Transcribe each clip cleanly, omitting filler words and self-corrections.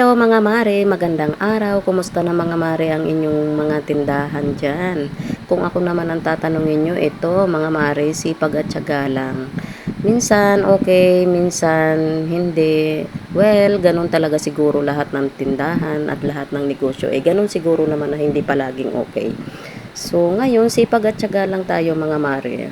Hello mga mare, magandang araw. Kumusta na mga mare ang inyong mga tindahan dyan? Kung ako naman ang tatanungin nyo, ito mga mare, sipag at tiyaga lang. Minsan okay, minsan hindi. Well, ganun talaga siguro lahat ng tindahan at lahat ng negosyo. Ganun siguro naman na hindi palaging okay. So ngayon, sipag at tiyaga lang tayo mga mare.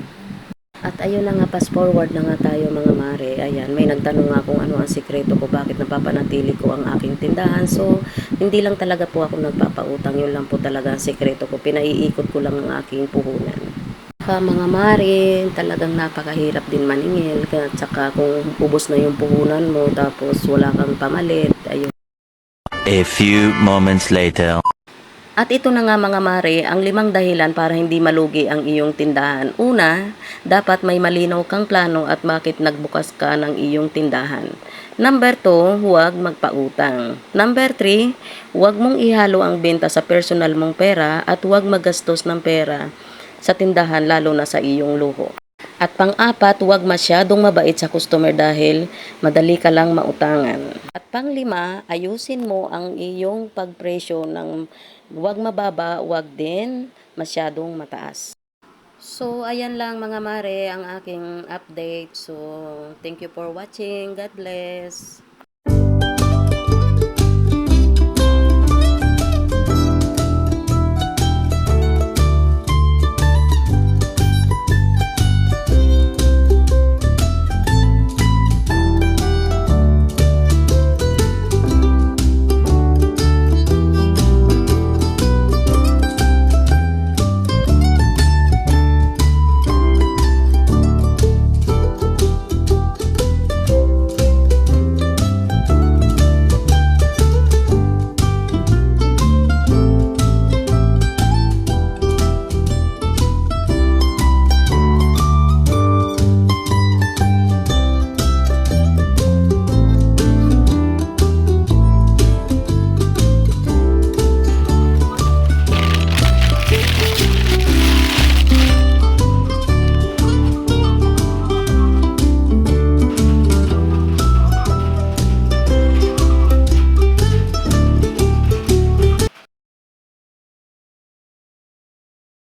At ayun na nga, fast forward na nga tayo mga mare. Ayan, may nagtanong nga kung ano ang sikreto ko, bakit napapanatili ko ang aking tindahan. So, hindi lang talaga po ako nagpapautang. Yun lang po talaga ang sikreto ko. Pinaiikot ko lang ang aking puhunan. Mga mare, talagang napakahirap din maningil. At saka kung ubos na yung puhunan mo, tapos wala kang pamalit, ayun. A few moments later. At ito na nga mga mare, ang 5 dahilan para hindi malugi ang iyong tindahan. Una, dapat may malinaw kang plano at bakit nagbukas ka ng iyong tindahan. Number 2, huwag magpautang. Number 3, huwag mong ihalo ang benta sa personal mong pera at huwag magastos ng pera sa tindahan lalo na sa iyong luho. At pang-apat, huwag masyadong mabait sa customer dahil madali ka lang mautangan. At pang-5, ayusin mo ang iyong pagpresyo ng huwag mababa, huwag din masyadong mataas. So, ayan lang mga mare ang aking update. So, thank you for watching. God bless.